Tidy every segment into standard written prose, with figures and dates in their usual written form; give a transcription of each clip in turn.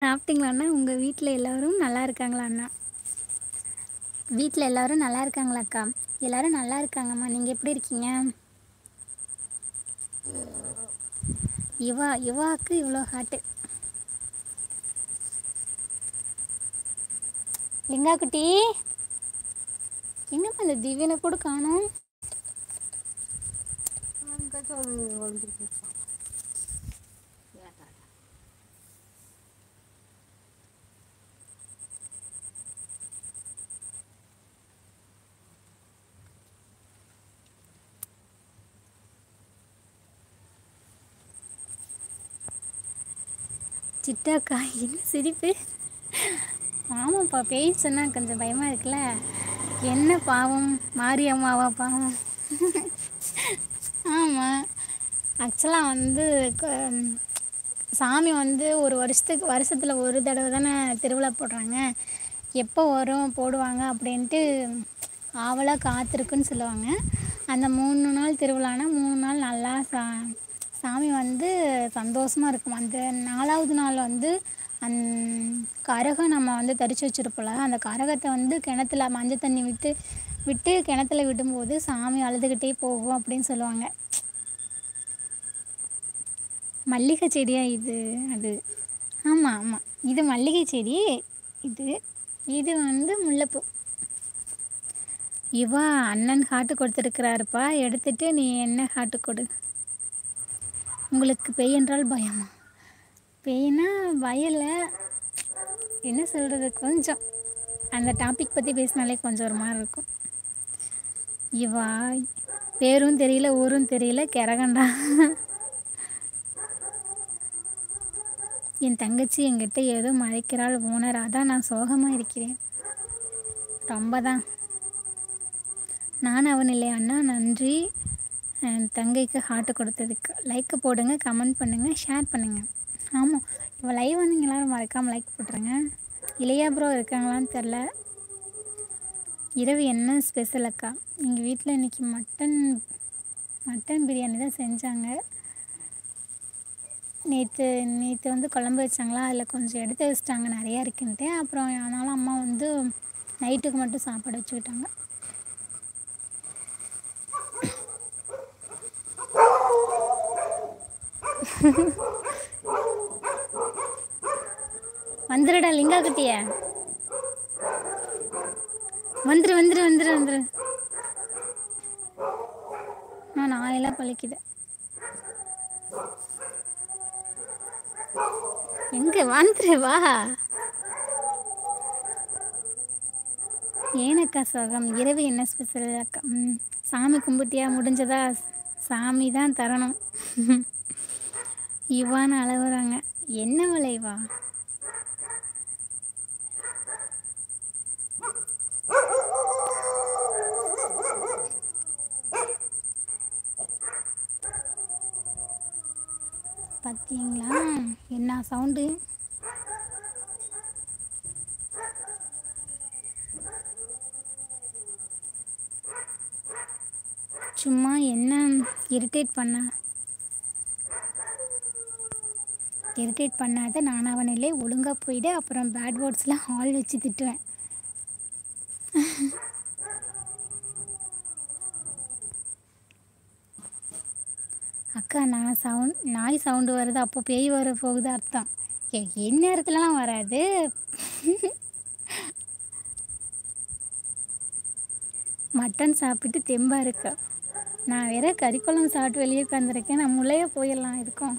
சாப்பிட்டீங்களா அண்ணா? உங்கள் வீட்டில் எல்லோரும் நல்லா இருக்காங்களா அண்ணா? வீட்டில் எல்லோரும் நல்லா இருக்காங்களாக்கா? எல்லோரும் நல்லா இருக்காங்கம்மா. நீங்கள் எப்படி இருக்கீங்க? யுவாவுக்கு இவ்வளோ ஹார்ட்டு. லிங்கா குட்டி எங்கம்மா இந்த திவ்யனை கூட காணோம்? சிட்டாக்கா என்ன சிரிப்பு? ஆமாப்பா, பேய் சொன்னால் கொஞ்சம் பயமாக இருக்குல்ல. என்ன பாவம், மாரியம்மாவா பாவம்? ஆமாம், ஆக்சுவலாக வந்து சாமி வந்து ஒரு வருஷத்தில் ஒரு தடவை தானே திருவிழா போடுறாங்க. எப்போ வரும் போடுவாங்க அப்படின்ட்டு ஆவலாக காத்திருக்குன்னு சொல்லுவாங்க. அந்த 3 நாள் திருவிழானா 3 நாள் நல்லா சாமி வந்து சந்தோஷமாக இருக்கும். அந்த 4வது நாள் வந்து கரகம் நம்ம வந்து தரித்து வச்சுருப்போம்ல, அந்த கரகத்தை வந்து கிணத்துல மஞ்சள் தண்ணி விட்டு கிணத்துல விடும்போது சாமி அழுதுகிட்டே போகும் அப்படின்னு சொல்லுவாங்க. மல்லிகை செடியா இது? அது ஆமாம் ஆமாம், இது மல்லிகை செடி. இது இது வந்து முல்லைப்பூ. இவா அண்ணன் ஹார்ட்டு கொடுத்துருக்கிறாருப்பா, எடுத்துட்டு நீ என்ன ஹார்ட்டு கொடு. உங்களுக்கு பேய் என்றால் பயமா? பேய்னா பயல, என்ன சொல்கிறது, கொஞ்சம் அந்த டாபிக் பற்றி பேசினாலே கொஞ்சம் ஒரு மாதிரி இருக்கும். இவா பேரும் தெரியல ஊரும் தெரியல, கிரகண்டா. என் தங்கச்சி என்கிட்ட ஏதோ மறைக்கிறாள் ஓனர், அதான் நான் சோகமாக இருக்கிறேன். ரொம்ப தான். நான் அவன் இல்லை அண்ணா. நன்றி தங்கைக்கு ஹார்ட்டு கொடுத்ததுக்கு. லைக்கு போடுங்க, கமெண்ட் பண்ணுங்கள், ஷேர் பண்ணுங்கள். ஆமாம், இப்போ லைவ் வந்து எல்லோரும் மறக்காமல் லைக் போட்டுருங்க. இளையா ப்ரோ இருக்காங்களான்னு தெரில. இரவு என்ன ஸ்பெஷல் அக்கா? எங்கள் வீட்டில் இன்றைக்கி மட்டன் பிரியாணி தான் செஞ்சாங்க. நேற்று வந்து குழம்பு வச்சாங்களா, அதில் கொஞ்சம் எடுத்து வச்சிட்டாங்க நிறையா இருக்குன்ட்டு. அப்புறம் அதனால் அம்மா வந்து நைட்டுக்கு மட்டும் சாப்பாடு வச்சுக்கிட்டாங்க. வந்துடுடா லிங்கா குட்டிய, வந்துரு வந்துரு வந்துரு வந்துரு. நாயெல்லாம் பழிக்குது. எங்கே வந்துரு வா. ஏனக்கா சோகம்? இரவு என்ன ஸ்பெஷல் அக்கா? சாமி கும்பிட்டியா? முடிஞ்சதா? சாமி தான் தரணும். இவான்னு அழகுறாங்க. என்ன விளைவா? பார்த்தீங்களா என்ன சவுண்டு? சும்மா என்ன இரிட்டேட் பண்ணாத. நான் அவன் இல்லை, ஒழுங்காக போயிடு. அப்புறம் பேட் வேர்ட்ஸ்லாம் ஹால் வச்சு திட்டுவேன். அக்கா நாய் சவுண்டு வருது, அப்போ பேய் வர போகுது அர்த்தம். நேரத்துலலாம் வராது. மட்டன் சாப்பிட்டு தெம்பாக இருக்கா? நான் வேற கறிக்குழம்பு சாப்பிட்டு வெளியே உட்காந்துருக்கேன். நான் முளைய போயிடலாம் இருக்கும்.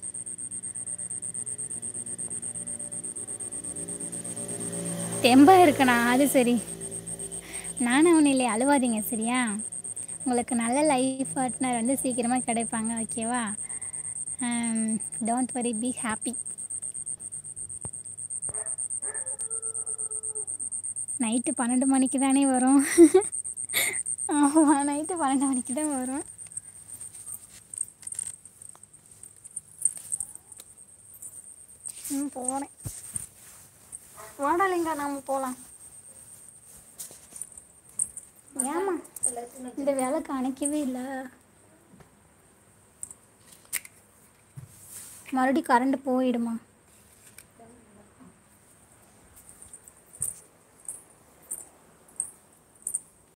தெம்பாக இருக்கணா? அது சரி. நானும் அவனு இல்லை, அழுவாதீங்க சரியா? உங்களுக்கு நல்ல லைஃப் பார்ட்னர் வந்து சீக்கிரமாக கிடைப்பாங்க, ஓகேவா? Don't worry, be happy. Night 12 மணிக்கு தானே வரும். ஆமாம், நைட்டு 12 மணிக்கு தான் வரும். போகிறேன். வாடாலிங்க, நாம் போகலாம். ஏமா இந்த வேலைக்கு அணைக்கவே இல்லை? மறுபடியும் கரண்ட் போயிடுமா?